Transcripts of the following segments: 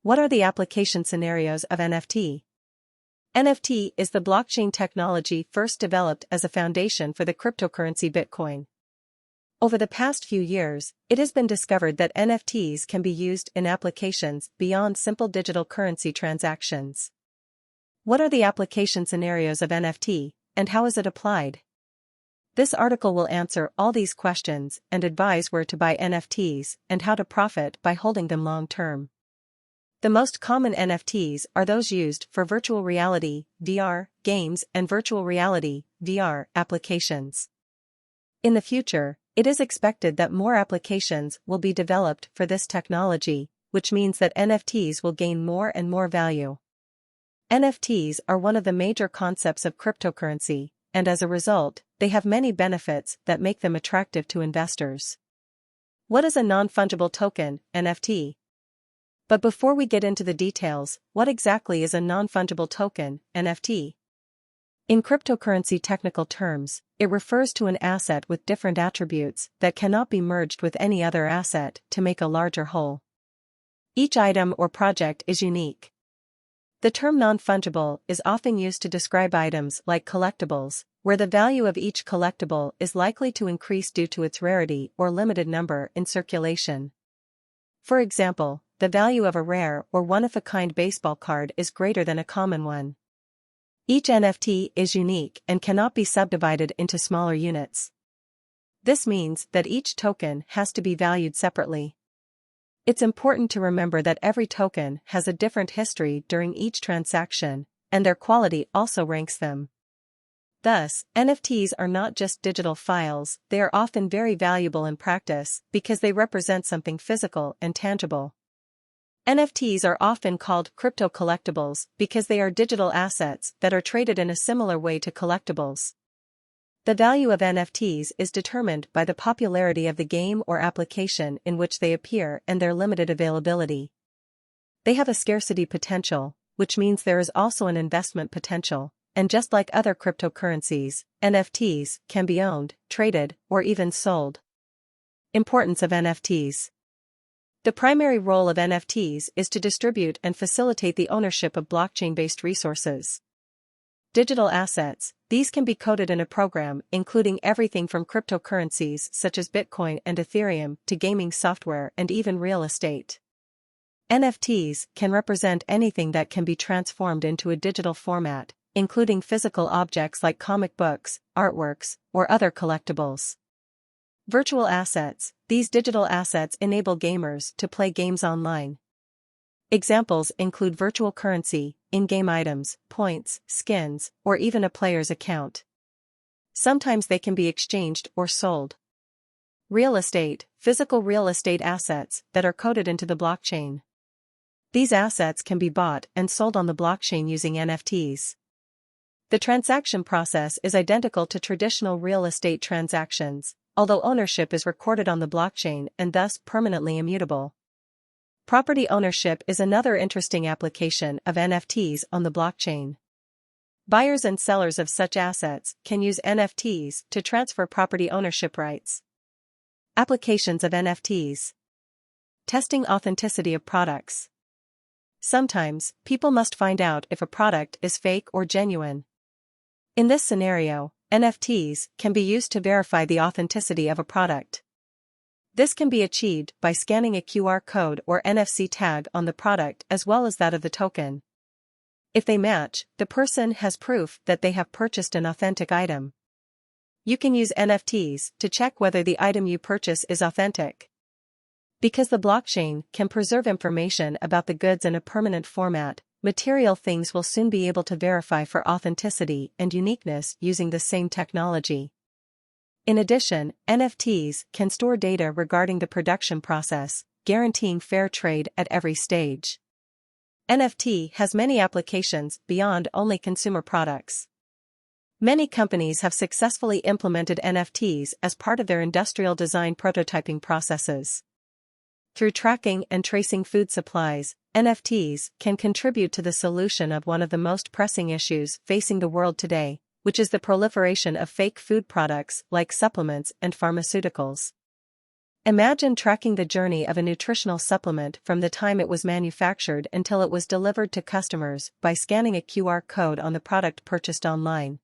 What are the application scenarios of NFT? NFT is the blockchain technology first developed as a foundation for the cryptocurrency Bitcoin. Over the past few years, it has been discovered that NFTs can be used in applications beyond simple digital currency transactions. What are the application scenarios of NFT, and how is it applied? This article will answer all these questions and advise where to buy NFTs and how to profit by holding them long-term. The most common NFTs are those used for virtual reality, VR, games and virtual reality, VR, applications. In the future, it is expected that more applications will be developed for this technology, which means that NFTs will gain more and more value. NFTs are one of the major concepts of cryptocurrency, and as a result, they have many benefits that make them attractive to investors. What is a non-fungible token, NFT? But before we get into the details, what exactly is a non-fungible token, NFT? In cryptocurrency technical terms, it refers to an asset with different attributes that cannot be merged with any other asset to make a larger whole. Each item or project is unique. The term non-fungible is often used to describe items like collectibles, where the value of each collectible is likely to increase due to its rarity or limited number in circulation. For example, the value of a rare or one-of-a-kind baseball card is greater than a common one. Each NFT is unique and cannot be subdivided into smaller units. This means that each token has to be valued separately. It's important to remember that every token has a different history during each transaction, and their quality also ranks them. Thus, NFTs are not just digital files, they are often very valuable in practice because they represent something physical and tangible. NFTs are often called crypto collectibles because they are digital assets that are traded in a similar way to collectibles. The value of NFTs is determined by the popularity of the game or application in which they appear and their limited availability. They have a scarcity potential, which means there is also an investment potential, and just like other cryptocurrencies, NFTs can be owned, traded, or even sold. Importance of NFTs. The primary role of NFTs is to distribute and facilitate the ownership of blockchain-based resources. Digital assets, these can be coded in a program including everything from cryptocurrencies such as Bitcoin and Ethereum to gaming software and even real estate. NFTs can represent anything that can be transformed into a digital format, including physical objects like comic books, artworks, or other collectibles. Virtual assets, these digital assets enable gamers to play games online. Examples include virtual currency, in-game items, points, skins, or even a player's account. Sometimes they can be exchanged or sold. Real estate, physical real estate assets that are coded into the blockchain. These assets can be bought and sold on the blockchain using NFTs. The transaction process is identical to traditional real estate transactions, although ownership is recorded on the blockchain and thus permanently immutable. Property ownership is another interesting application of NFTs on the blockchain. Buyers and sellers of such assets can use NFTs to transfer property ownership rights. Applications of NFTs. Testing authenticity of products. Sometimes, people must find out if a product is fake or genuine. In this scenario, NFTs can be used to verify the authenticity of a product. This can be achieved by scanning a QR code or NFC tag on the product as well as that of the token. If they match, the person has proof that they have purchased an authentic item. You can use NFTs to check whether the item you purchase is authentic. Because the blockchain can preserve information about the goods in a permanent format, material things will soon be able to verify for authenticity and uniqueness using the same technology. In addition, NFTs can store data regarding the production process, guaranteeing fair trade at every stage. NFT has many applications beyond only consumer products. Many companies have successfully implemented NFTs as part of their industrial design prototyping processes. Through tracking and tracing food supplies, NFTs can contribute to the solution of one of the most pressing issues facing the world today, which is the proliferation of fake food products like supplements and pharmaceuticals. Imagine tracking the journey of a nutritional supplement from the time it was manufactured until it was delivered to customers by scanning a QR code on the product purchased online.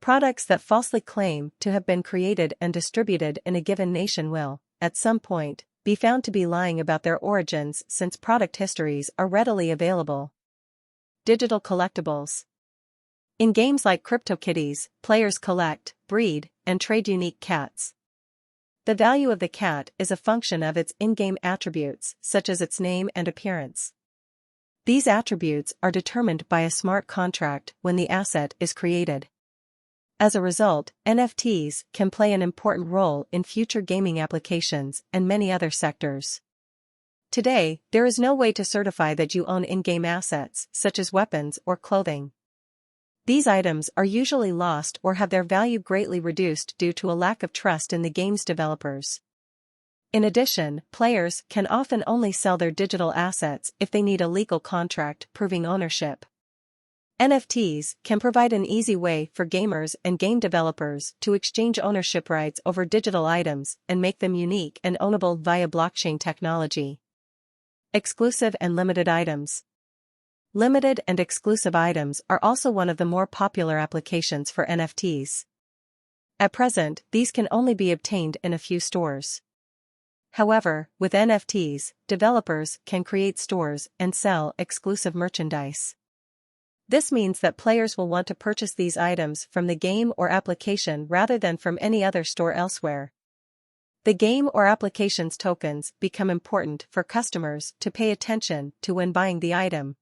Products that falsely claim to have been created and distributed in a given nation will, at some point, be found to be lying about their origins since product histories are readily available. Digital collectibles. In games like CryptoKitties, players collect, breed, and trade unique cats. The value of the cat is a function of its in-game attributes, such as its name and appearance. These attributes are determined by a smart contract when the asset is created. As a result, NFTs can play an important role in future gaming applications and many other sectors. Today, there is no way to certify that you own in-game assets, such as weapons or clothing. These items are usually lost or have their value greatly reduced due to a lack of trust in the game's developers. In addition, players can often only sell their digital assets if they need a legal contract proving ownership. NFTs can provide an easy way for gamers and game developers to exchange ownership rights over digital items and make them unique and ownable via blockchain technology. Exclusive and limited items. Limited and exclusive items are also one of the more popular applications for NFTs. At present, these can only be obtained in a few stores. However, with NFTs, developers can create stores and sell exclusive merchandise. This means that players will want to purchase these items from the game or application rather than from any other store elsewhere. The game or application's tokens become important for customers to pay attention to when buying the item.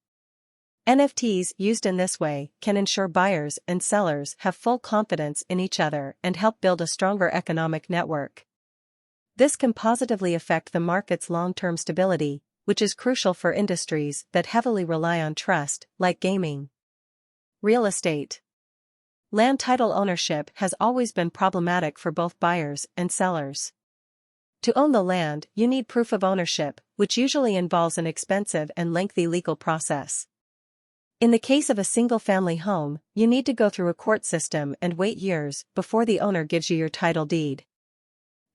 NFTs used in this way can ensure buyers and sellers have full confidence in each other and help build a stronger economic network. This can positively affect the market's long-term stability, which is crucial for industries that heavily rely on trust, like gaming. Real estate. Land title ownership has always been problematic for both buyers and sellers. To own the land, you need proof of ownership, which usually involves an expensive and lengthy legal process. In the case of a single-family home, you need to go through a court system and wait years before the owner gives you your title deed.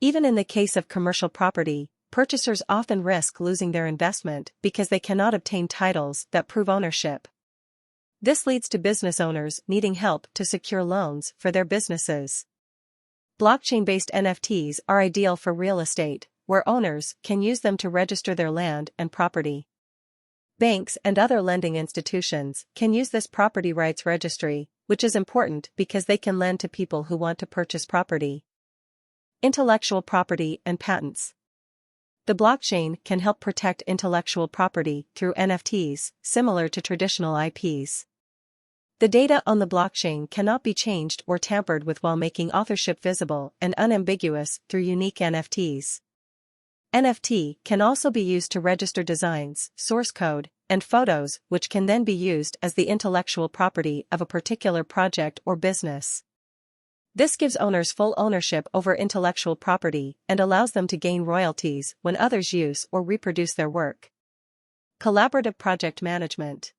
Even in the case of commercial property, purchasers often risk losing their investment because they cannot obtain titles that prove ownership. This leads to business owners needing help to secure loans for their businesses. Blockchain-based NFTs are ideal for real estate, where owners can use them to register their land and property. Banks and other lending institutions can use this property rights registry, which is important because they can lend to people who want to purchase property. Intellectual property and patents. The blockchain can help protect intellectual property through NFTs, similar to traditional IPs. The data on the blockchain cannot be changed or tampered with while making authorship visible and unambiguous through unique NFTs. NFT can also be used to register designs, source code, and photos, which can then be used as the intellectual property of a particular project or business. This gives owners full ownership over intellectual property and allows them to gain royalties when others use or reproduce their work. Collaborative project management.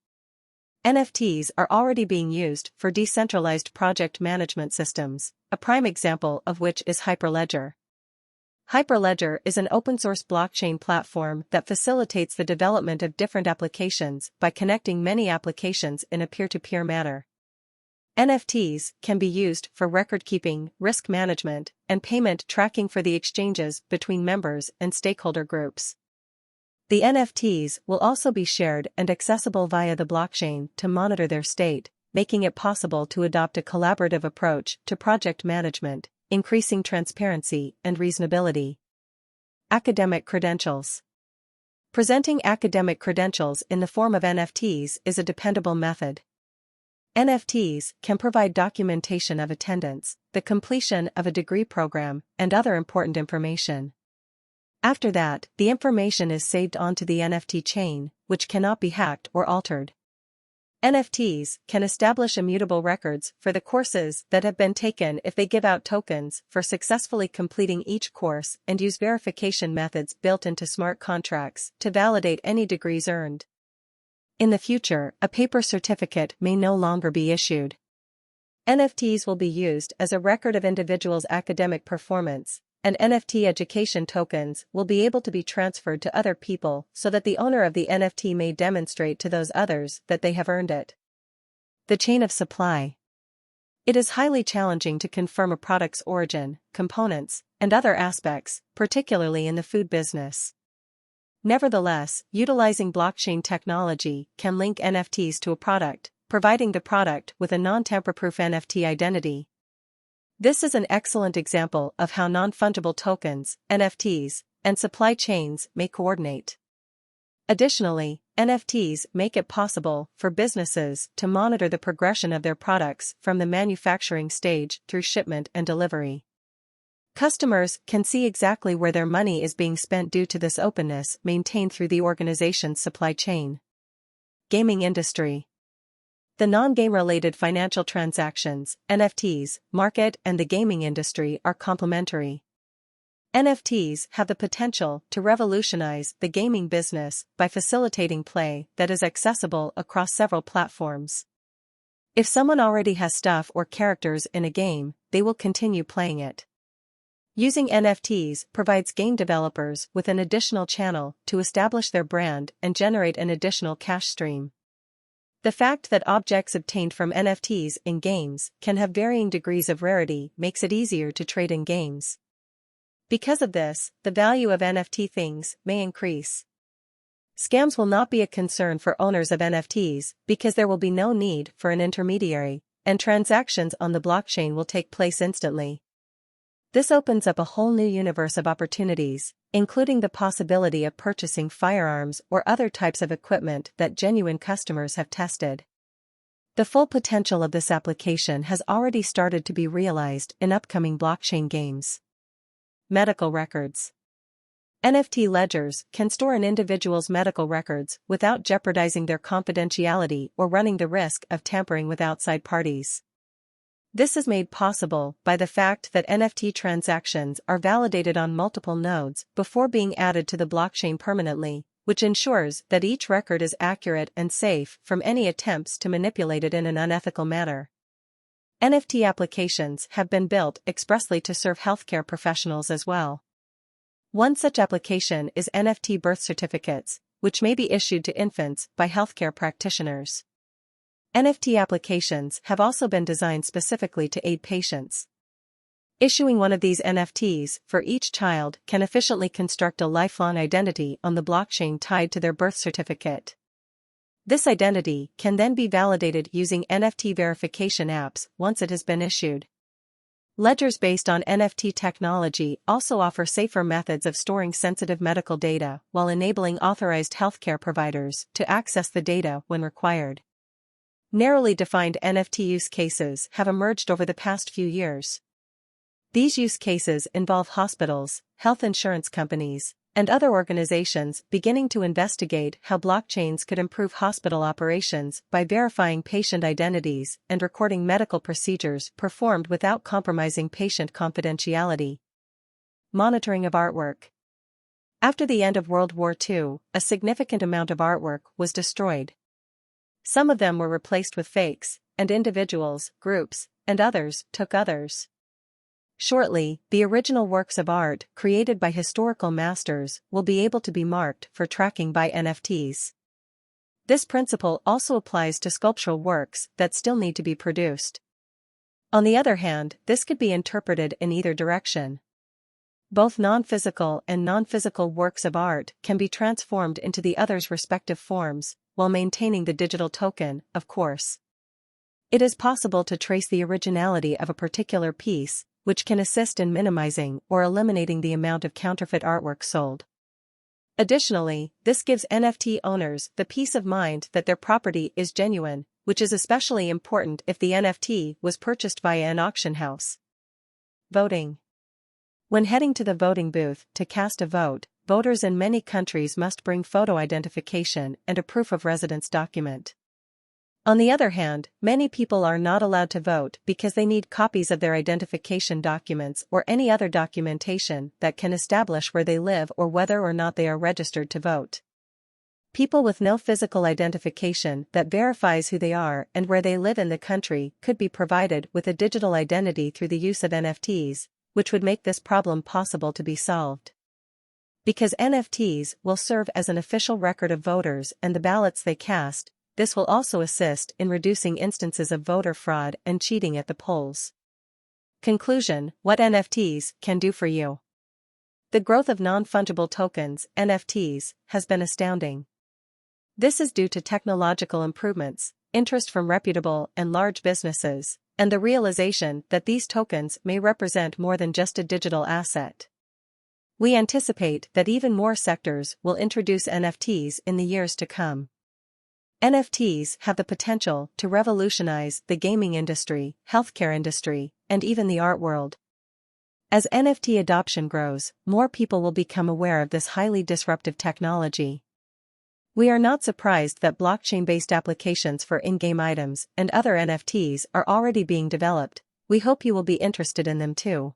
NFTs are already being used for decentralized project management systems, a prime example of which is Hyperledger. Hyperledger is an open-source blockchain platform that facilitates the development of different applications by connecting many applications in a peer-to-peer manner. NFTs can be used for record-keeping, risk management, and payment tracking for the exchanges between members and stakeholder groups. The NFTs will also be shared and accessible via the blockchain to monitor their state, making it possible to adopt a collaborative approach to project management, increasing transparency and reasonability. Academic credentials. Presenting academic credentials in the form of NFTs is a dependable method. NFTs can provide documentation of attendance, the completion of a degree program, and other important information. After that, the information is saved onto the NFT chain, which cannot be hacked or altered. NFTs can establish immutable records for the courses that have been taken if they give out tokens for successfully completing each course and use verification methods built into smart contracts to validate any degrees earned. In the future, a paper certificate may no longer be issued. NFTs will be used as a record of individuals' academic performance, and NFT education tokens will be able to be transferred to other people so that the owner of the NFT may demonstrate to those others that they have earned it. The chain of supply. It is highly challenging to confirm a product's origin, components, and other aspects, particularly in the food business. Nevertheless, utilizing blockchain technology can link NFTs to a product, providing the product with a non-tamper-proof NFT identity. This is an excellent example of how non-fungible tokens, NFTs, and supply chains may coordinate. Additionally, NFTs make it possible for businesses to monitor the progression of their products from the manufacturing stage through shipment and delivery. Customers can see exactly where their money is being spent due to this openness maintained through the organization's supply chain. Gaming industry. The non-game-related financial transactions, NFTs, market and the gaming industry are complementary. NFTs have the potential to revolutionize the gaming business by facilitating play that is accessible across several platforms. If someone already has stuff or characters in a game, they will continue playing it. Using NFTs provides game developers with an additional channel to establish their brand and generate an additional cash stream. The fact that objects obtained from NFTs in games can have varying degrees of rarity makes it easier to trade in games. Because of this, the value of NFT things may increase. Scams will not be a concern for owners of NFTs because there will be no need for an intermediary, and transactions on the blockchain will take place instantly. This opens up a whole new universe of opportunities, including the possibility of purchasing firearms or other types of equipment that genuine customers have tested. The full potential of this application has already started to be realized in upcoming blockchain games. Medical records. NFT ledgers can store an individual's medical records without jeopardizing their confidentiality or running the risk of tampering with outside parties. This is made possible by the fact that NFT transactions are validated on multiple nodes before being added to the blockchain permanently, which ensures that each record is accurate and safe from any attempts to manipulate it in an unethical manner. NFT applications have been built expressly to serve healthcare professionals as well. One such application is NFT birth certificates, which may be issued to infants by healthcare practitioners. NFT applications have also been designed specifically to aid patients. Issuing one of these NFTs for each child can efficiently construct a lifelong identity on the blockchain tied to their birth certificate. This identity can then be validated using NFT verification apps once it has been issued. Ledgers based on NFT technology also offer safer methods of storing sensitive medical data while enabling authorized healthcare providers to access the data when required. Narrowly defined NFT use cases have emerged over the past few years. These use cases involve hospitals, health insurance companies, and other organizations beginning to investigate how blockchains could improve hospital operations by verifying patient identities and recording medical procedures performed without compromising patient confidentiality. Monitoring of artwork. After the end of World War II, a significant amount of artwork was destroyed. Some of them were replaced with fakes, and individuals, groups, and others took others. Shortly, the original works of art created by historical masters will be able to be marked for tracking by NFTs. This principle also applies to sculptural works that still need to be produced. On the other hand, this could be interpreted in either direction. Both non-physical and non-physical works of art can be transformed into the other's respective forms, while maintaining the digital token, of course. It is possible to trace the originality of a particular piece, which can assist in minimizing or eliminating the amount of counterfeit artwork sold. Additionally, this gives NFT owners the peace of mind that their property is genuine, which is especially important if the NFT was purchased via an auction house. Voting. When heading to the voting booth to cast a vote, voters in many countries must bring photo identification and a proof of residence document. On the other hand, many people are not allowed to vote because they need copies of their identification documents or any other documentation that can establish where they live or whether or not they are registered to vote. People with no physical identification that verifies who they are and where they live in the country could be provided with a digital identity through the use of NFTs, which would make this problem possible to be solved. Because NFTs will serve as an official record of voters and the ballots they cast, this will also assist in reducing instances of voter fraud and cheating at the polls. Conclusion: what NFTs can do for you. The growth of non-fungible tokens, NFTs, has been astounding. This is due to technological improvements, interest from reputable and large businesses, and the realization that these tokens may represent more than just a digital asset. We anticipate that even more sectors will introduce NFTs in the years to come. NFTs have the potential to revolutionize the gaming industry, healthcare industry, and even the art world. As NFT adoption grows, more people will become aware of this highly disruptive technology. We are not surprised that blockchain-based applications for in-game items and other NFTs are already being developed. We hope you will be interested in them too.